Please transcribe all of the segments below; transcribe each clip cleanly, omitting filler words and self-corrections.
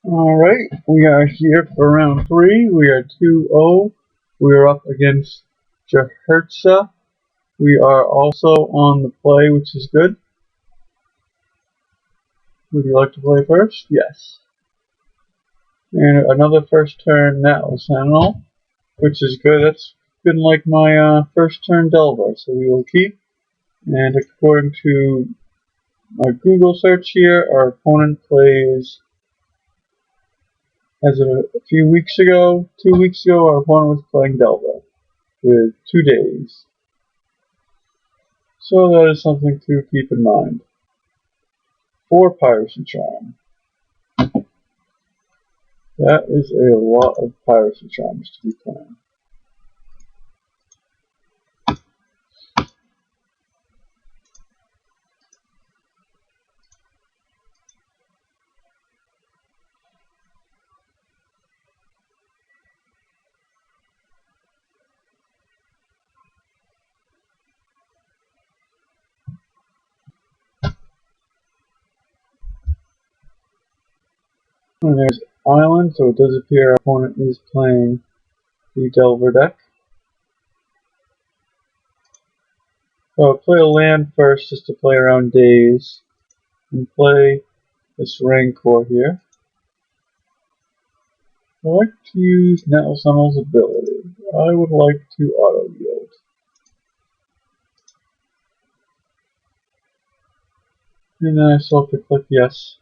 Alright, we are here for round 3. We are 2-0. We are up against Jahertza. We are also on the play, which is good. Would you like to play first? Yes. And another first turn Nettle Sentinel, which is good. That's been like my first turn Delver, so we will keep. And according to my Google search here, our opponent plays, as of a few weeks ago, 2 weeks ago, our opponent was playing Delver with 2 days. So that is something to keep in mind. 4 Piracy Charm. That is a lot of Piracy Charms to be playing. And there's Island, so it does appear our opponent is playing the Delver deck. So I'll play a land first just to play around days, and play this Rancor here. I like to use Nettle Sentinel's ability. I would like to auto yield. And then I still have to click yes.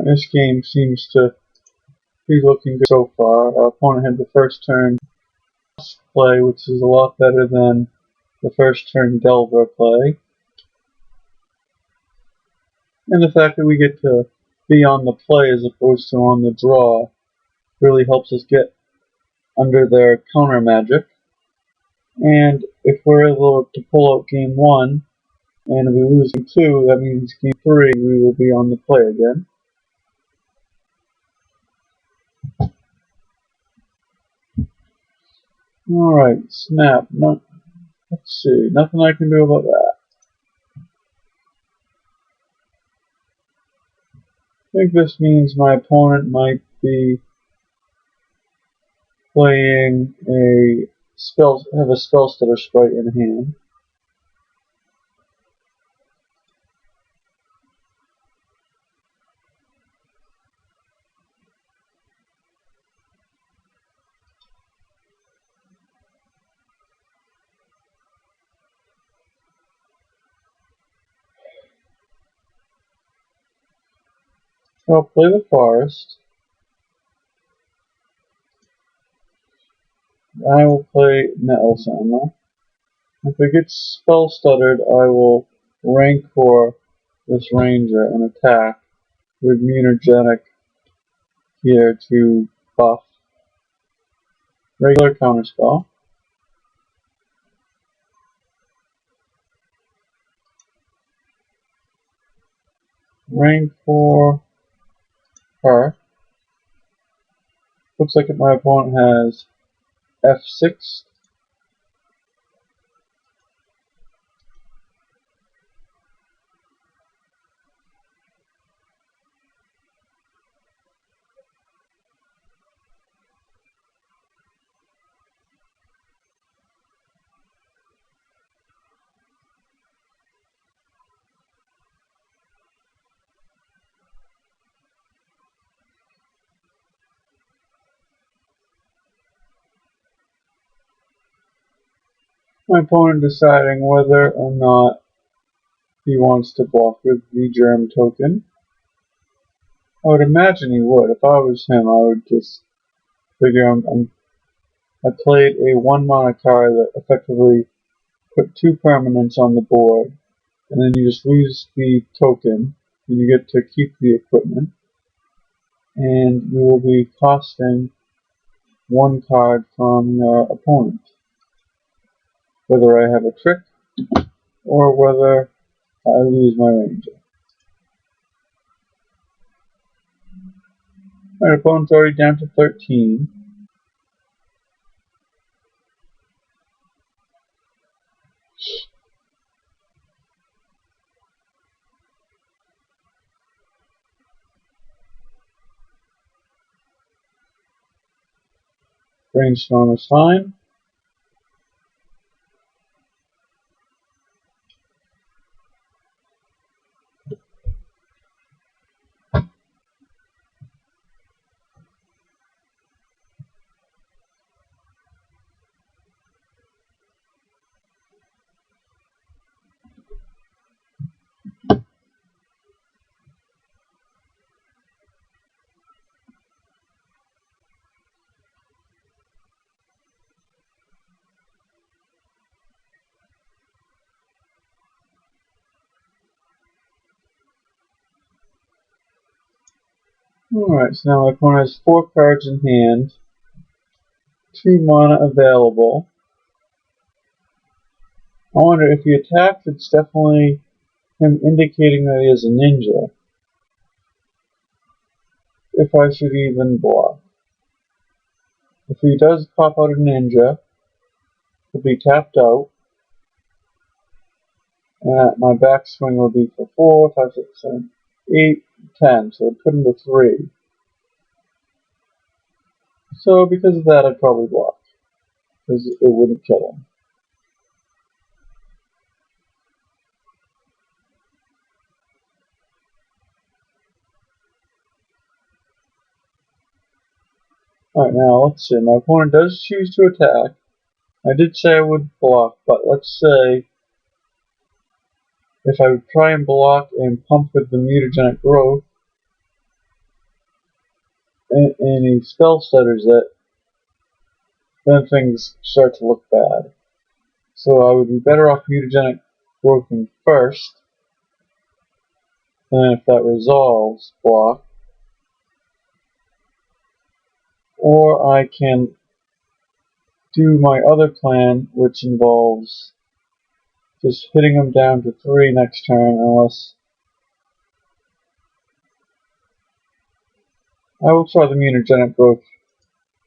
This game seems to be looking good so far. Our opponent had the first turn play, which is a lot better than the first turn Delver play. And the fact that we get to be on the play as opposed to on the draw really helps us get under their counter magic. And if we're able to pull out game 1 and we lose game 2, that means game 3 we will be on the play again. Alright, snap. Let's see, nothing I can do about that. I think this means my opponent might be playing have a spell stutter sprite in hand. I'll play the forest. I will play Nettle Sentinel. If it gets spell stuttered, I will Rancor this ranger and attack with Mutagenic here to buff regular counterspell. Rancor her. Looks like my opponent has F6. My opponent deciding whether or not he wants to block with the germ token. I would imagine he would. If I was him, I would just figure I played a 1-mana card that effectively put 2 permanents on the board, and then you just lose the token. you get to keep the equipment, and you will be costing one card from your opponent, whether I have a trick or whether I lose my ranger. My opponent's already down to 13. Brainstorm is fine. Alright, so now my opponent has 4 cards in hand, 2 mana available. I wonder if he attacks, it's definitely him indicating that he is a ninja. If I should even block. If he does pop out a ninja, he'll be tapped out. And my backswing will be for 4, 5, 6, 7, 8, 10. So I'd put him to 3. So because of that, I'd probably block. Because it wouldn't kill him. Alright, now let's see. My opponent does choose to attack. I did say I would block, but let's say if I would try and block and pump with the mutagenic growth, and he spell stutters it, then things start to look bad. So I would be better off mutagenic growthing first, and if that resolves, block. Or I can do my other plan, which involves just hitting him down to 3 next turn, unless I will try the mutagenic growth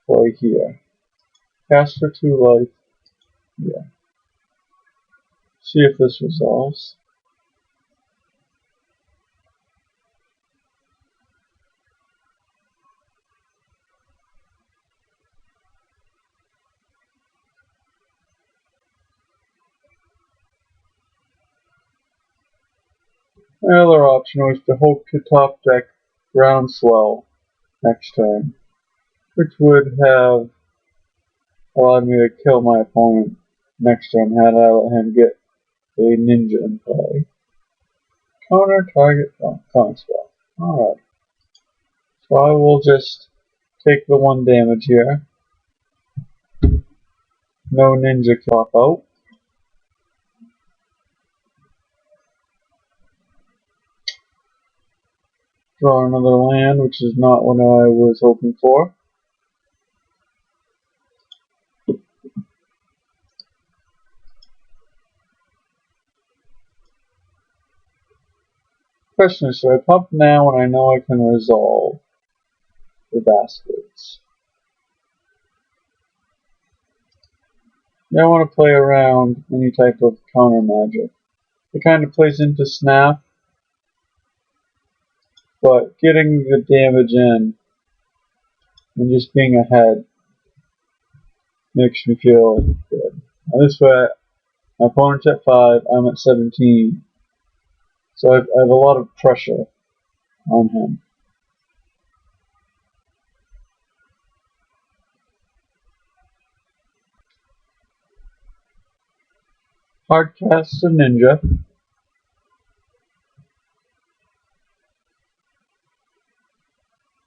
play here. Cast for 2 life. Yeah. See if this resolves. My other option was to hope to top deck Groundswell next turn, which would have allowed me to kill my opponent next turn had I let him get a ninja in play. Counter target Groundswell. Alright. So I will just take the 1 damage here. No ninja can pop out. Draw another land, which is not what I was hoping for. Question is, should I pump now when I know I can resolve the bastards? I want to play around any type of counter magic. It kind of plays into Snap, but getting the damage in and just being ahead makes me feel good. Now this way, my opponent's at 5, I'm at 17, so I have a lot of pressure on him. Hard cast a ninja.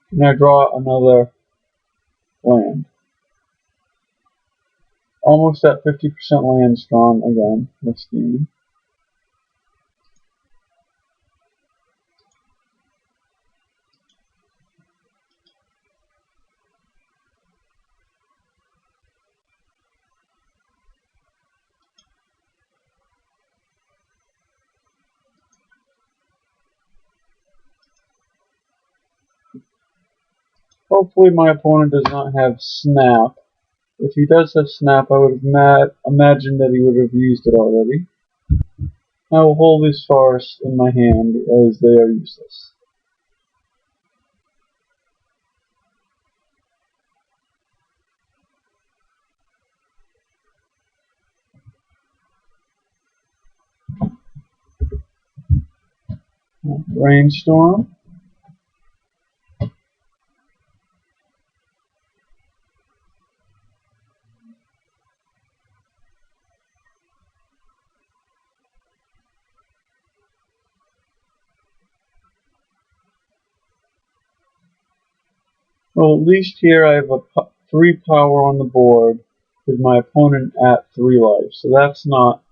And I draw another land. Almost at 50% land strong again this game. Hopefully my opponent does not have Snap. If he does have Snap, I would have imagined that he would have used it already. I will hold these forests in my hand as they are useless. Rainstorm. Well, at least here I have a 3 power on the board with my opponent at 3 life, so that's not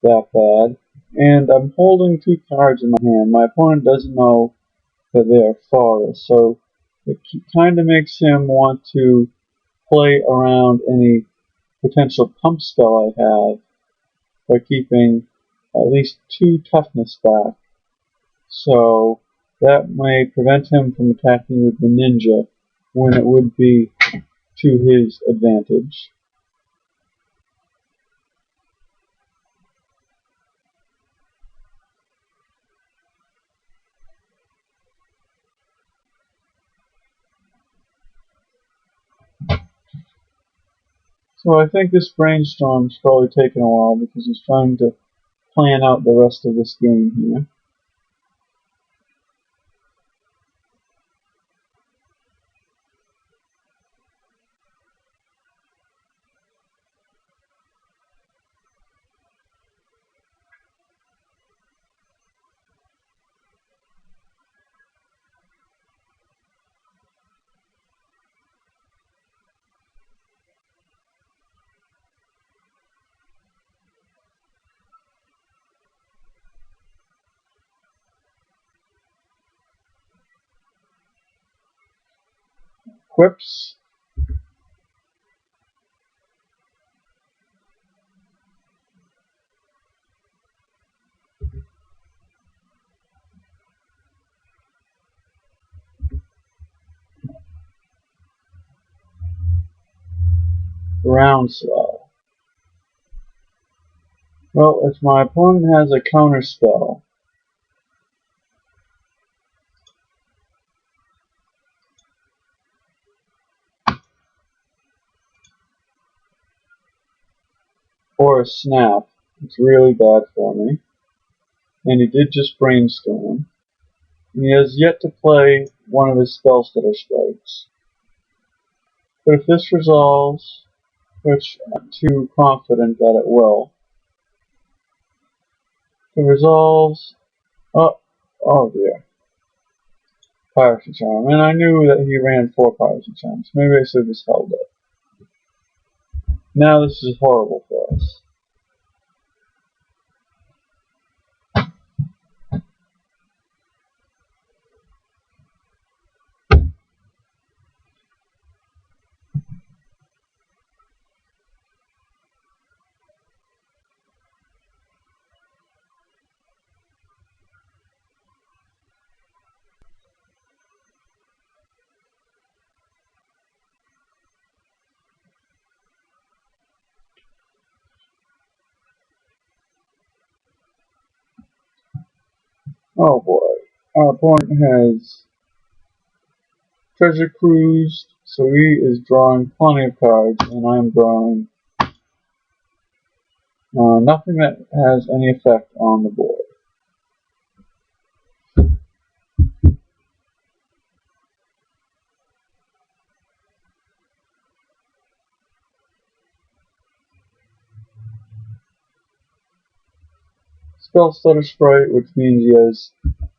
that bad. And I'm holding 2 cards in my hand. My opponent doesn't know that they are forests, so it kind of makes him want to play around any potential pump spell I have by keeping at least 2 toughness back. So that may prevent him from attacking with the ninja when it would be to his advantage. So I think this brainstorm's probably taken a while because he's trying to plan out the rest of this game here. Quips. Groundswell. Well, if my opponent has a counter spell, or a snap, it's really bad for me. And he did just brainstorm. And he has yet to play one of his spell stutter strikes. But if this resolves, which I'm not too confident that it will, if it resolves, oh dear, Piracy Charm. And I knew that he ran 4 Piracy Charms. Maybe I should have just held it. Now this is horrible for us. Oh boy. Our opponent has Treasure Cruised, so he is drawing plenty of cards, and I'm drawing nothing that has any effect on the board. Spell Stutter Sprite, which means he has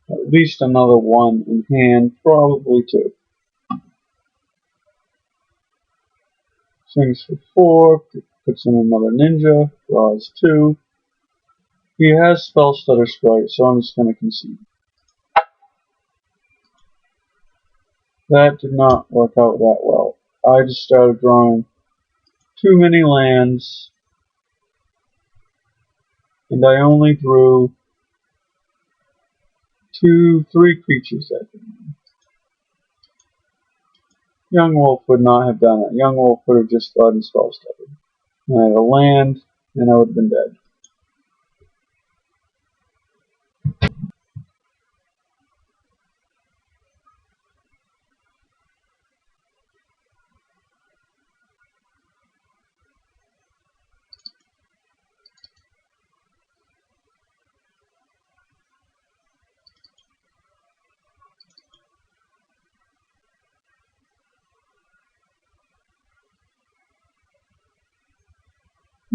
at least another 1 in hand, probably 2. Swings for 4, puts in another ninja, draws 2. He has Spell Stutter Sprite, so I'm just going to concede. That did not work out that well. I just started drawing too many lands, and I only drew 3 creatures that game. Young Wolf would not have done it. Young Wolf would have just thought and spell studied. And I had a land, and I would have been dead.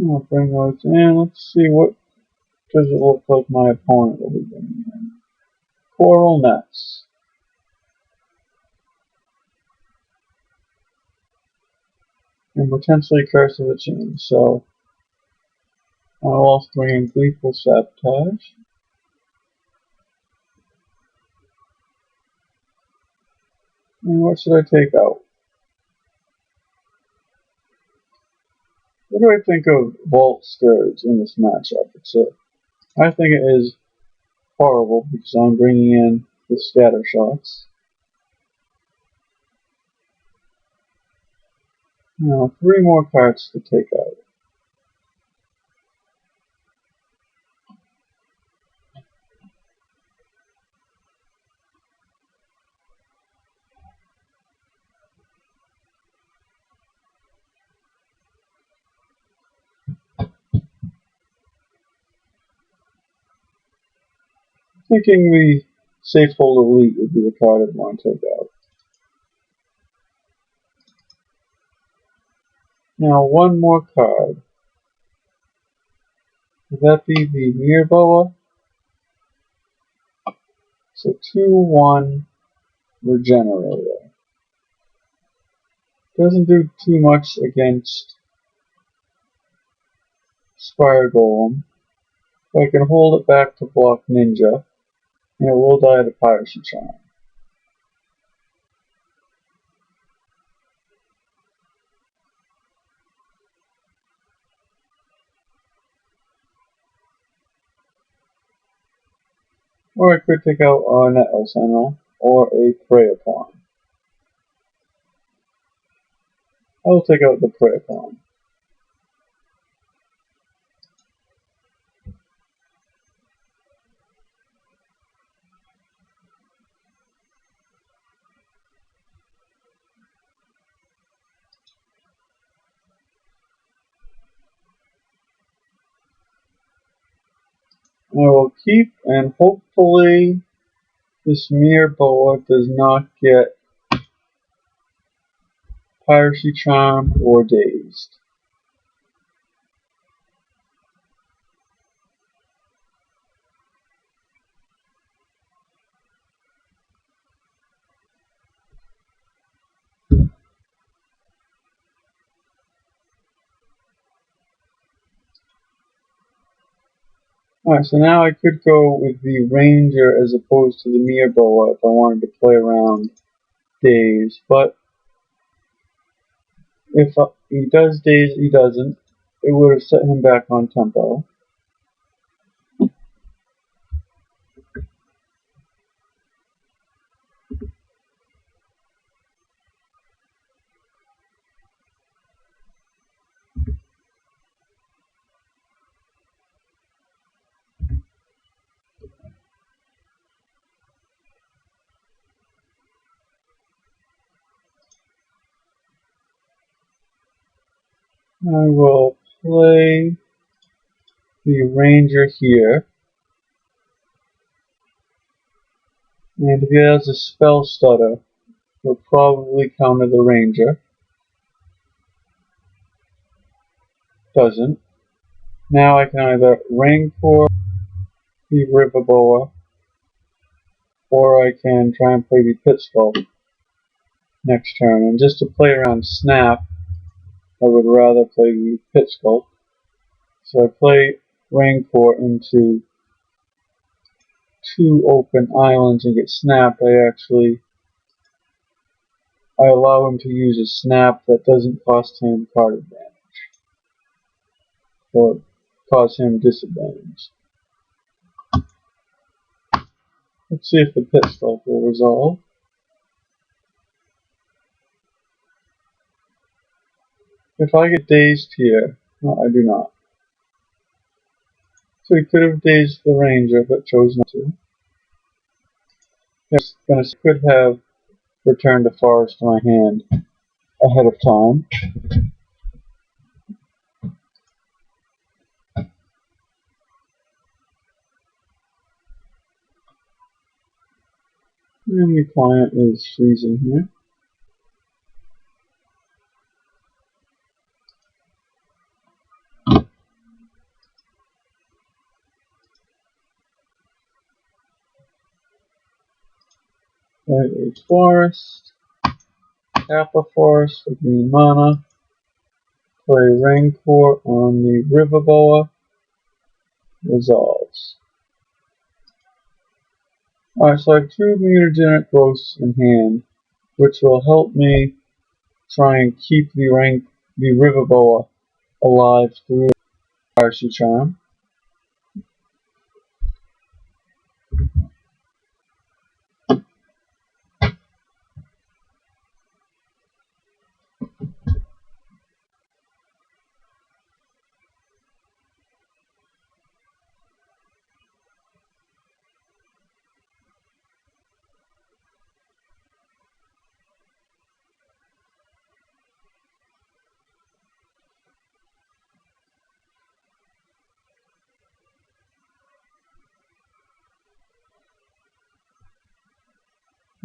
I'll bring those in. Let's see, what does it look like my opponent will be bringing in? Coral Nets. And potentially Curse of the Chain. So I'll also bring in Gleeful Sabotage. And what should I take out? What do I think of Vault Scourge in this matchup? I think it is horrible because I'm bringing in the Scatter Shots. Now, 3 more cards to take out. Thinking the Safehold Elite would be the card I'd want to take out. Now, 1 more card. Would that be the Mirror Boa? So 2/1 Regenerator. Doesn't do too much against Spire Golem. But I can hold it back to block Ninja, and it will die to Piracy Charm. Or I could take out a Net Sentinel or a Prey Upon. I will take out the Prey Upon. I will keep, and hopefully this Mirror Boa does not get Piracy Charm or Dazed. Alright, so now I could go with the Ranger as opposed to the Mirror Boa if I wanted to play around Daze, but if he does Daze, he doesn't. It would have set him back on tempo. I will play the Ranger here, and if he has a Spell Stutter, he'll probably counter the Ranger. Doesn't. Now I can either Rancor the River Boa, or I can try and play the Pit Skull next turn. And just to play around Snap, I would rather play the Pit Skull. So I play Rancor into 2 open islands and get snapped. I allow him to use a snap that doesn't cost him card advantage, or cause him disadvantage. Let's see if the Pit Skull will resolve. If I get dazed here, no, I do not. So he could have dazed the ranger, but chose not to. Could have returned a forest to my hand ahead of time. And the client is freezing here. Right, a forest. Tap a forest for green mana. Play Rancor on the Riverboa. Resolves. Alright, so I have 2 mutagenic growths in hand, which will help me try and keep the Riverboa alive through Piracy Charm.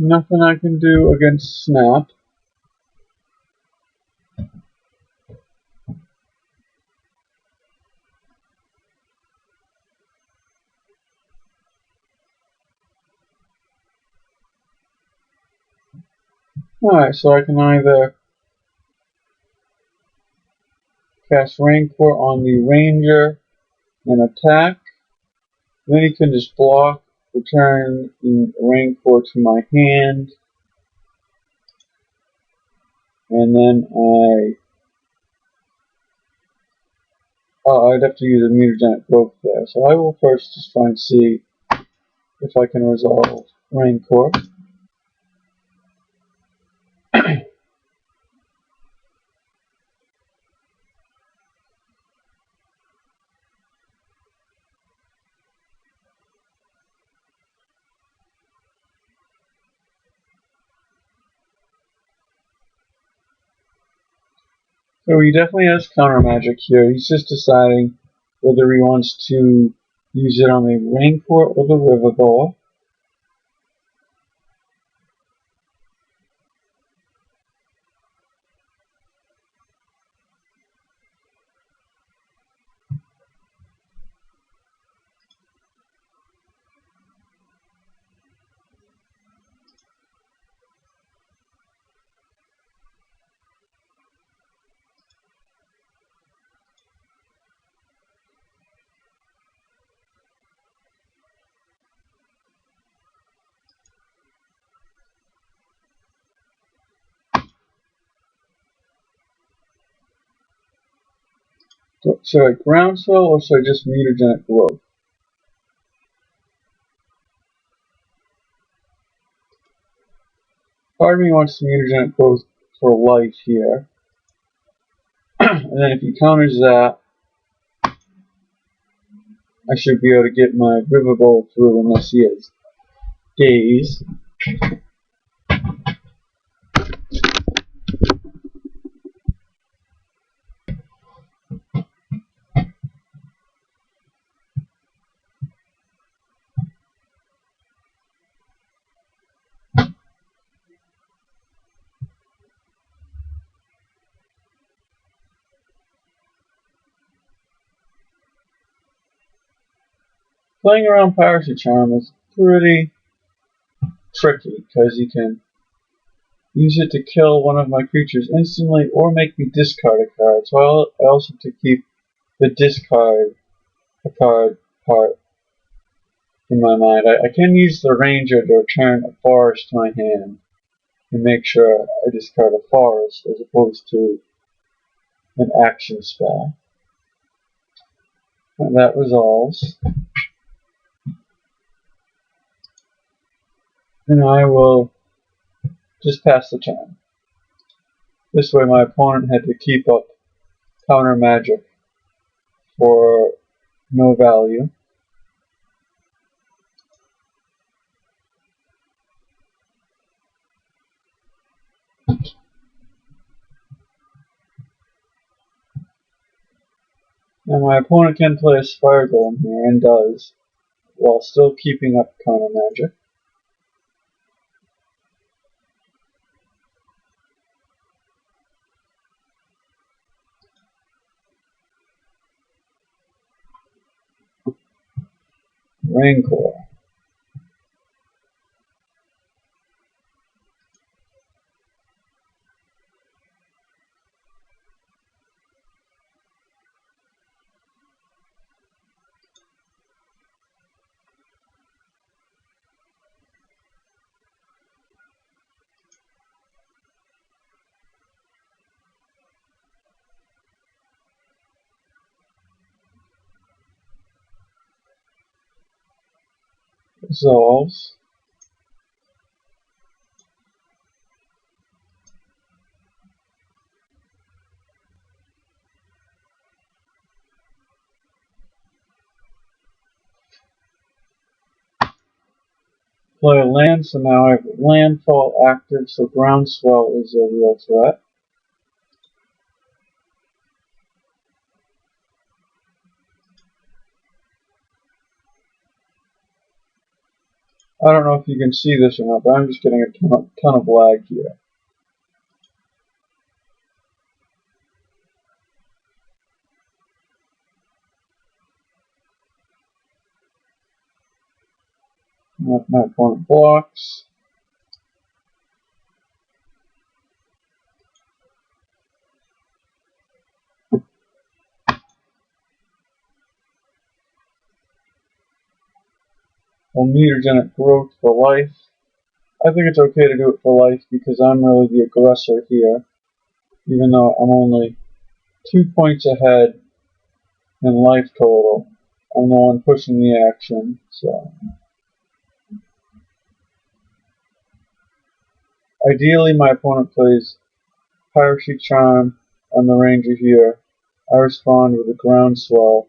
Nothing I can do against Snap. Alright, so I can either cast Rancor on the Ranger and attack. Then he can just block, return the Rancor to my hand, and then I'd have to use a mutagenic growth there. So I will first just try and see if I can resolve Rancor. So he definitely has counter magic here. He's just deciding whether he wants to use it on the Rancor or the Riverboa. Should I groundswell or should I just mutagenic growth? Part of me wants to mutagenic growth for life here. And then if he counters that, I should be able to get my Riverboa through unless he has daze. Playing around Piracy Charm is pretty tricky because you can use it to kill one of my creatures instantly or make me discard a card. So I also have to keep the discard a card part in my mind. I can use the Ranger to return a forest to my hand and make sure I discard a forest as opposed to an action spell. And that resolves. And I will just pass the turn. This way my opponent had to keep up counter magic for no value. And my opponent can play a Fire Golem here, and does, while still keeping up counter magic. Rancor. Resolves. Play a land, so now I have landfall active, so groundswell is a real threat. I don't know if you can see this or not, but I'm just getting a ton of lag here. My opponent blocks. A mutagenic growth for life. I think it's okay to do it for life because I'm really the aggressor here, even though I'm only 2 points ahead in life total. I'm the one pushing the action, so. Ideally, my opponent plays Piracy Charm on the Ranger here. I respond with a Groundswell,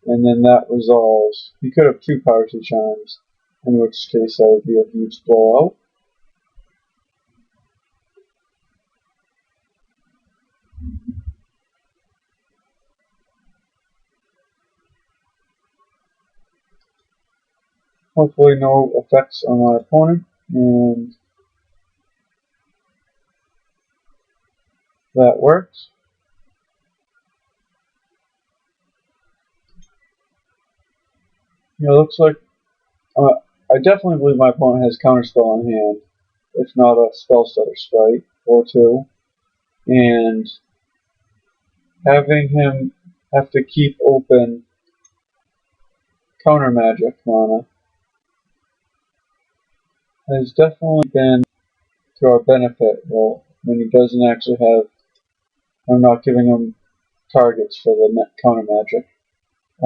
and then that resolves. He could have 2 Piracy Charms, in which case that would be a huge blowout. Hopefully no effects on my opponent, and that works. Yeah, it looks like I definitely believe my opponent has Counterspell on hand, if not a Spellstutter Strike or 2, and having him have to keep open counter magic mana has definitely been to our benefit. Well, when he doesn't actually have, I'm not giving him targets for the counter magic.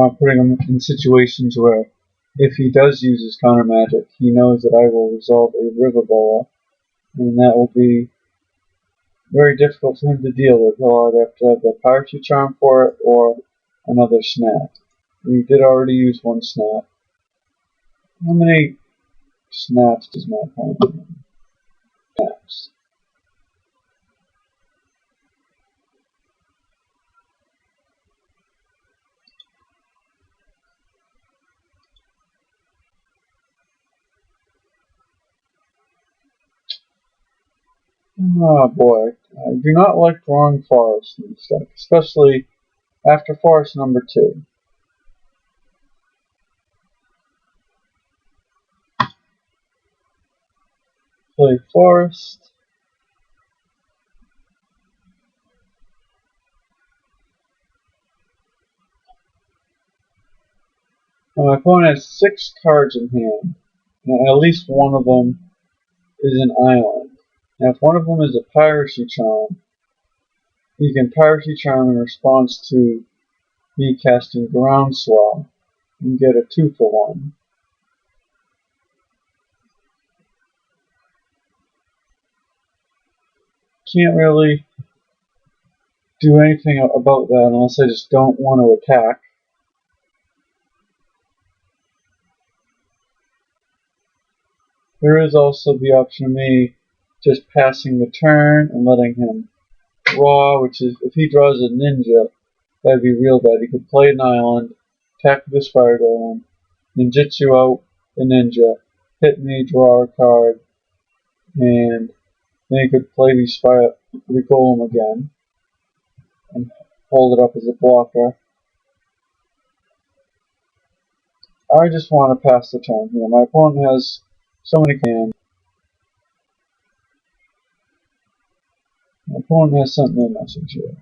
I'm putting him in situations where if he does use his counter magic, he knows that I will resolve a River Boa, and that will be very difficult for him to deal with. He'll either have to have the Piracy Charm for it or another snap. We did already use 1 snap. How many snaps does my opponent have? Snaps. Oh boy, I do not like drawing forest in this deck, especially after forest number 2. Play forest. Now my opponent has 6 cards in hand, and at least one of them is an island. Now if one of them is a Piracy Charm, he can Piracy Charm in response to me casting Groundswell and get a 2 for 1. Can't really do anything about that unless I just don't want to attack. There is also the option of me just passing the turn and letting him draw, which is, if he draws a ninja, that'd be real bad. He could play an island, attack this fire golem, ninjutsu out the ninja, hit me, draw a card, and then he could play the golem again and hold it up as a blocker. I just want to pass the turn here. My opponent has so many commands. My opponent has sent me a message here.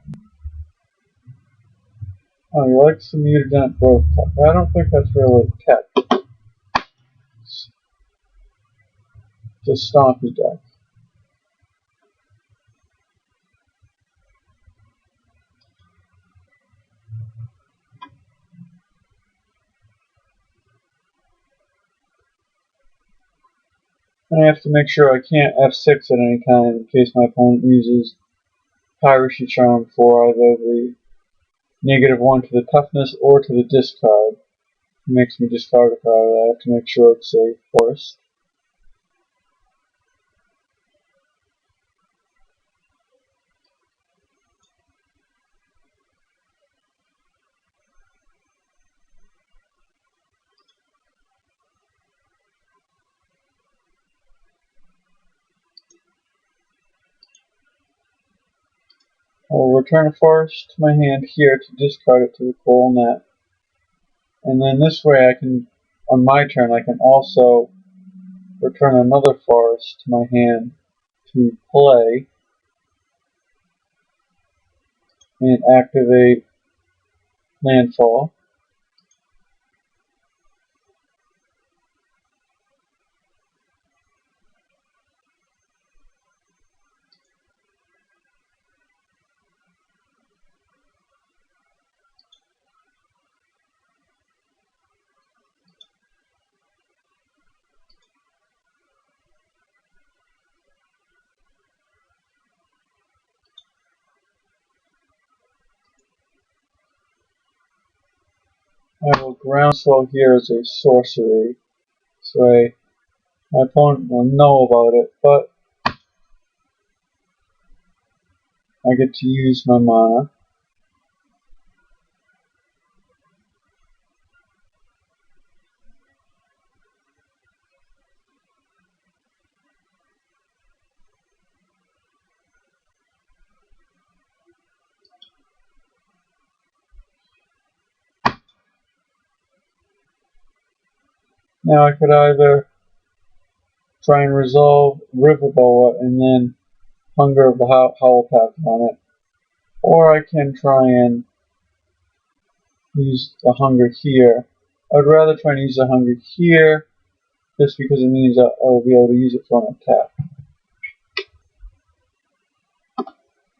Oh, he likes the mutagenic growth tech. I don't think that's really tech. It's a Stompy deck. And I have to make sure I can't F6 at any time in case my opponent uses Piracy Charm for either the -1 to the toughness or to the discard. It makes me discard a card. I have to make sure it's a forest. I'll return a forest to my hand here to discard it to the coral net. And then this way I can, on my turn, I can also return another forest to my hand to play and activate landfall. I will groundswell here as a sorcery, so my opponent will know about it, but I get to use my mana. Now I could either try and resolve Riverboa and then Hunger of the Howl Pack on it, or I can try and use the Hunger here. I would rather try and use the Hunger here, just because it means that I will be able to use it for an attack.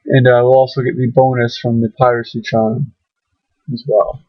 And I will also get the bonus from the Piracy Charm as well.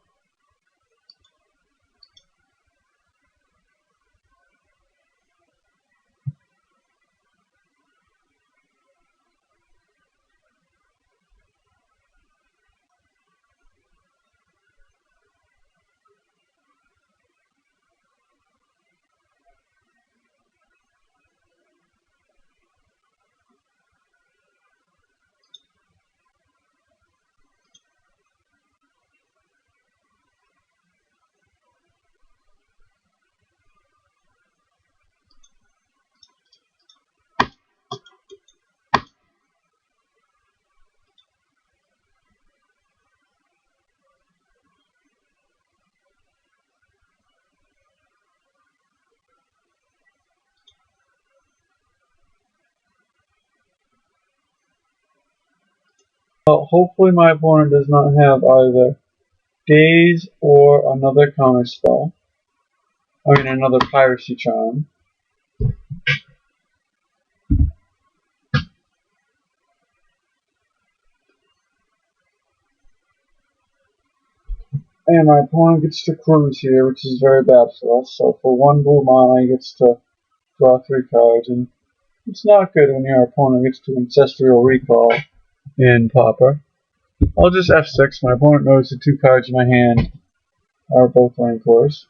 Well, hopefully my opponent does not have either Daze or another counterspell. I mean another Piracy Charm. And my opponent gets to cruise here, which is very bad for us. So for 1 blue mana, he gets to draw 3 cards, and it's not good when your opponent gets to Ancestral Recall in Pauper. I'll just F6. My opponent knows the two cards in my hand are both Rancors.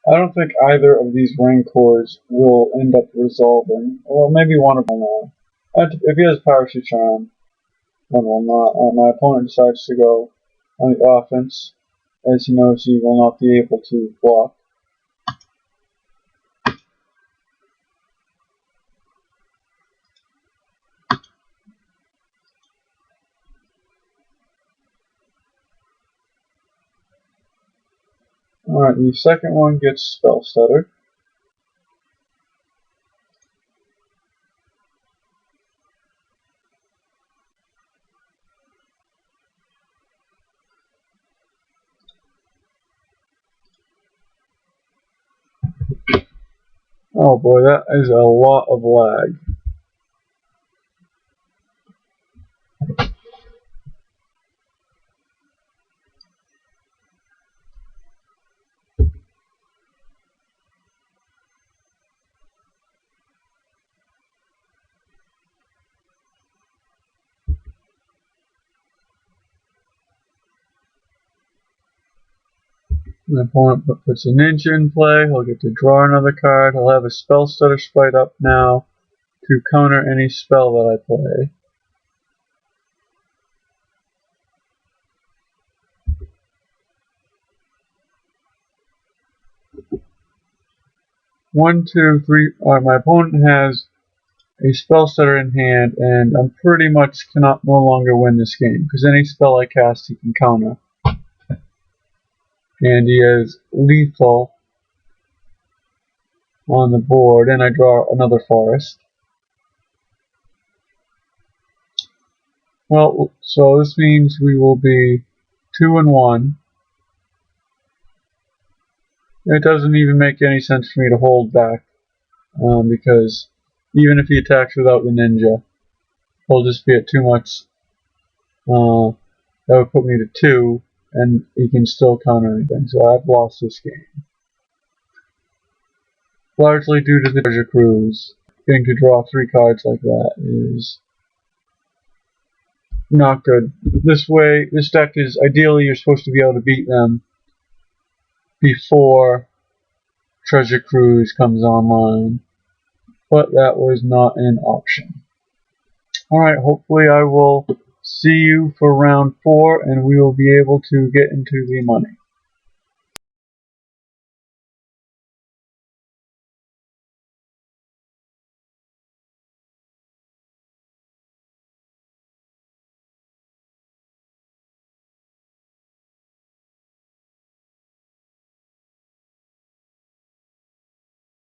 I don't think either of these Rancors will end up resolving. Well, maybe one of them will. If he has Parachute Charm, one will not. My opponent decides to go on the offense, as he knows he will not be able to block. Alright, the second one gets Spell Stutter. Oh boy, that is a lot of lag. My opponent puts a Ninja in play, he'll get to draw another card, he'll have a Spell Stutter Sprite up now to counter any spell that I play. One, two, three. My opponent has a Spell Stutter in hand, and I'm pretty much no longer win this game, because any spell I cast he can counter. And he has Lethal on the board, and I draw another Forest. Well, so this means we will be 2-1. It doesn't even make any sense for me to hold back, because even if he attacks without the Ninja, he'll just be at too much. That would put me to 2, and he can still counter anything, so I've lost this game. Largely due to the Treasure Cruise. Getting to draw 3 cards like that is not good. This deck is, ideally you're supposed to be able to beat them before Treasure Cruise comes online, but that was not an option. Alright, hopefully I will see you for round 4 and we will be able to get into the money.